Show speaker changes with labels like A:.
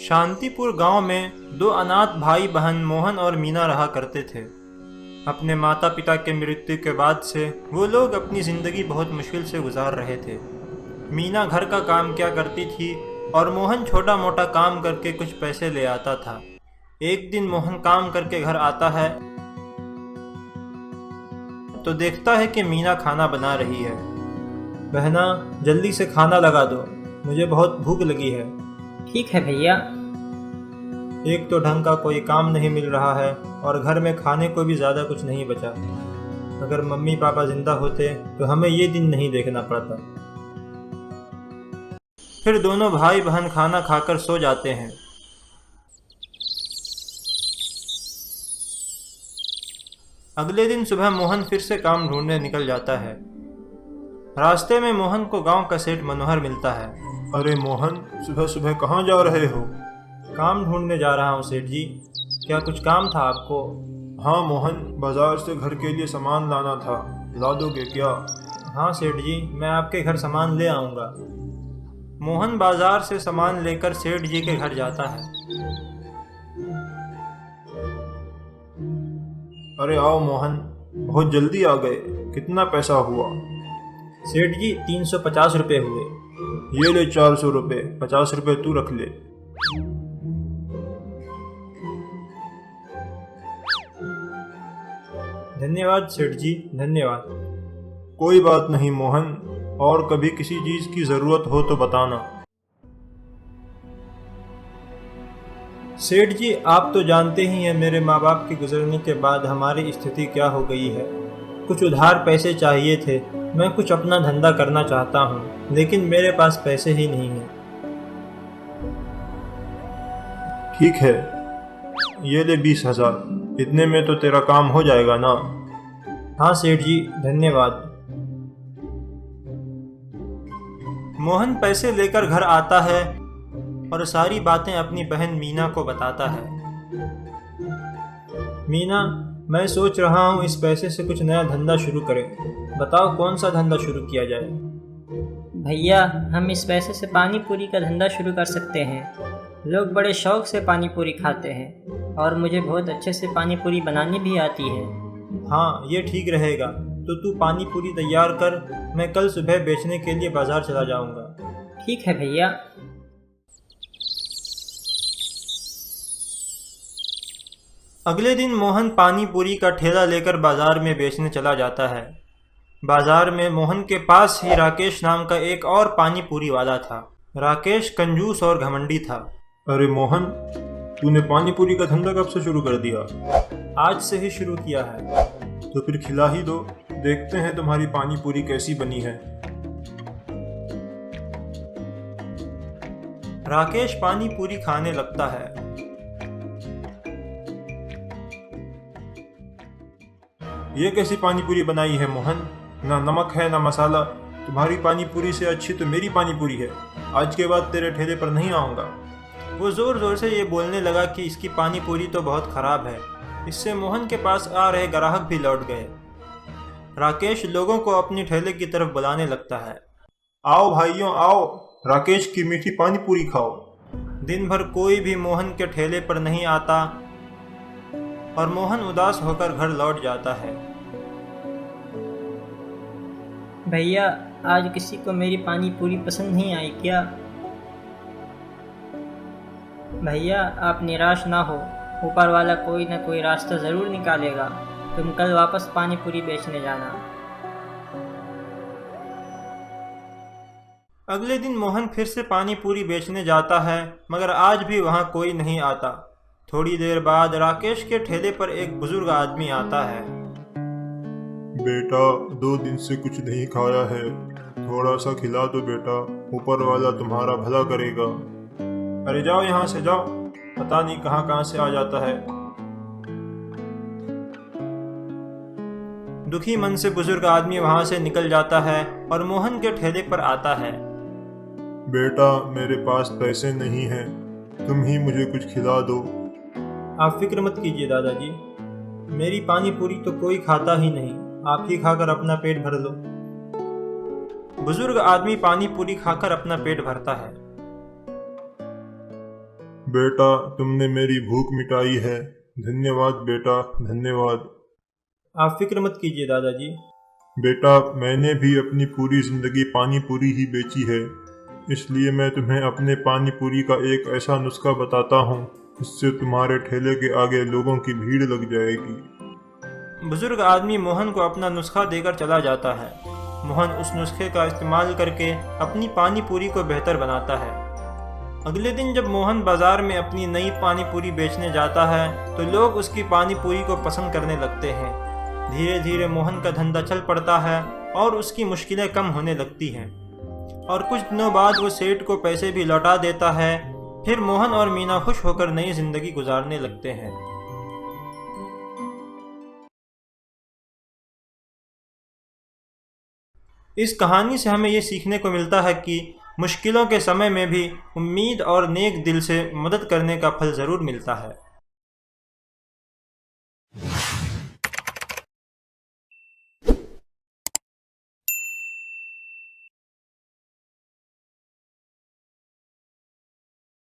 A: शांतिपुर गांव में दो अनाथ भाई बहन मोहन और मीना रहा करते थे। अपने माता पिता के मृत्यु के बाद से वो लोग अपनी ज़िंदगी बहुत मुश्किल से गुजार रहे थे। मीना घर का काम क्या करती थी और मोहन छोटा मोटा काम करके कुछ पैसे ले आता था। एक दिन मोहन काम करके घर आता है तो देखता है कि मीना खाना बना रही है। बहना, जल्दी से खाना लगा दो, मुझे बहुत भूख लगी है।
B: ठीक है भैया।
A: एक तो ढंग का कोई काम नहीं मिल रहा है और घर में खाने को भी ज़्यादा कुछ नहीं बचा। अगर मम्मी पापा जिंदा होते तो हमें ये दिन नहीं देखना पड़ता। फिर दोनों भाई बहन खाना खाकर सो जाते हैं। अगले दिन सुबह मोहन फिर से काम ढूंढने निकल जाता है। रास्ते में मोहन को गांव का सेठ मनोहर मिलता है।
C: अरे मोहन, सुबह सुबह कहाँ जा रहे हो?
A: काम ढूंढने जा रहा हूँ सेठ जी। क्या कुछ काम था आपको?
C: हाँ मोहन, बाजार से घर के लिए सामान लाना था, ला दोगे क्या?
A: हाँ सेठ जी, मैं आपके घर सामान ले आऊँगा। मोहन बाजार से सामान लेकर सेठ जी के घर जाता है।
C: अरे आओ मोहन, बहुत जल्दी आ गए। कितना पैसा हुआ?
A: सेठ जी 350 रुपये हुए।
C: ये ले 400 रुपये, 50 रुपये तू रख ले।
A: धन्यवाद सेठ जी, धन्यवाद।
C: कोई बात नहीं मोहन, और कभी किसी चीज की जरूरत हो तो बताना।
A: सेठ जी, आप तो जानते ही हैं मेरे माँ बाप के गुजरने के बाद हमारी स्थिति क्या हो गई है। कुछ उधार पैसे चाहिए थे। मैं कुछ अपना धंधा करना चाहता हूँ, लेकिन मेरे पास पैसे ही नहीं हैं।
C: ठीक है, ये ले 20,000। इतने में तो तेरा काम हो जाएगा ना?
A: हाँ सेठ जी, धन्यवाद। मोहन पैसे लेकर घर आता है और सारी बातें अपनी बहन मीना को बताता है। मीना, मैं सोच रहा हूँ इस पैसे से कुछ नया धंधा शुरू करें। बताओ कौन सा धंधा शुरू किया जाए?
B: भैया, हम इस पैसे से पानी पूरी का धंधा शुरू कर सकते हैं। लोग बड़े शौक से पानी पूरी खाते हैं और मुझे बहुत अच्छे से पानी पूरी बनानी भी आती है।
A: हाँ, ये ठीक रहेगा। तो तू पानी पूरी तैयार कर, मैं कल सुबह बेचने के लिए बाजार चला जाऊंगा।
B: ठीक है भैया।
A: अगले दिन मोहन पानी पूरी का ठेला लेकर बाजार में बेचने चला जाता है। बाजार में मोहन के पास ही राकेश नाम का एक और पानी पूरी वाला था। राकेश कंजूस और घमंडी था।
C: अरे मोहन, तूने पानी पूरी का धंधा कब से शुरू कर दिया?
A: आज से ही शुरू किया है।
C: तो फिर खिला ही दो, देखते हैं तुम्हारी पानी पूरी कैसी बनी है।
A: राकेश पानी पूरी खाने लगता है।
C: ये कैसी पानी पूरी बनाई है मोहन? ना नमक है ना मसाला। तुम्हारी पानी पूरी से अच्छी तो मेरी पानी पूरी है। आज के बाद तेरे ठेले पर नहीं आऊँगा।
A: वो जोर जोर से ये बोलने लगा कि इसकी पानी पूरी तो बहुत खराब है। इससे मोहन के पास आ रहे ग्राहक भी लौट गए। राकेश लोगों को अपनी ठेले की तरफ बुलाने लगता है।
C: आओ भाइयों आओ, राकेश की मीठी पानी पूरी खाओ।
A: दिन भर कोई भी मोहन के ठेले पर नहीं आता और मोहन उदास होकर घर लौट जाता है।
B: भैया, आज किसी को मेरी पानी पूरी पसंद नहीं आई क्या? भैया, आप निराश ना हो, ऊपर वाला कोई ना कोई रास्ता ज़रूर निकालेगा। तुम कल वापस पानी पूरी बेचने जाना।
A: अगले दिन मोहन फिर से पानी पूरी बेचने जाता है, मगर आज भी वहाँ कोई नहीं आता। थोड़ी देर बाद राकेश के ठेले पर एक बुजुर्ग आदमी आता है।
C: बेटा, 2 दिन से कुछ नहीं खाया है, थोड़ा सा खिला दो बेटा, ऊपर वाला तुम्हारा भला करेगा।
A: अरे जाओ यहाँ से जाओ, पता नहीं कहाँ कहाँ से आ जाता है। दुखी मन से बुजुर्ग आदमी वहां से निकल जाता है और मोहन के ठेले पर आता है।
C: बेटा, मेरे पास पैसे नहीं हैं, तुम ही मुझे कुछ खिला दो।
A: आप फिक्र मत कीजिए दादाजी, मेरी पानी पूरी तो कोई खाता ही नहीं, आप ही खाकर अपना पेट भर लो। बुजुर्ग आदमी पानी पूरी खाकर अपना पेट भरता है।
C: बेटा, तुमने मेरी भूख मिटाई है। धन्यवाद बेटा, धन्यवाद।
A: आप फिक्र मत कीजिए दादाजी।
C: बेटा, मैंने भी अपनी पूरी जिंदगी पानी पूरी ही बेची है, इसलिए मैं तुम्हें अपने पानी पूरी का एक ऐसा नुस्खा बताता हूँ, इससे तुम्हारे ठेले के आगे लोगों की भीड़ लग जाएगी।
A: बुजुर्ग आदमी मोहन को अपना नुस्खा देकर चला जाता है। मोहन उस नुस्खे का इस्तेमाल करके अपनी पानी पूरी को बेहतर बनाता है। अगले दिन जब मोहन बाजार में अपनी नई पानी पूरी बेचने जाता है तो लोग उसकी पानी पूरी को पसंद करने लगते हैं। धीरे धीरे मोहन का धंधा चल पड़ता है और उसकी मुश्किलें कम होने लगती हैं और कुछ दिनों बाद वो सेठ को पैसे भी लौटा देता है। फिर मोहन और मीना खुश होकर नई जिंदगी गुजारने लगते हैं। इस कहानी से हमें ये सीखने को मिलता है कि मुश्किलों के समय में भी उम्मीद और नेक दिल से मदद करने का फल ज़रूर मिलता है।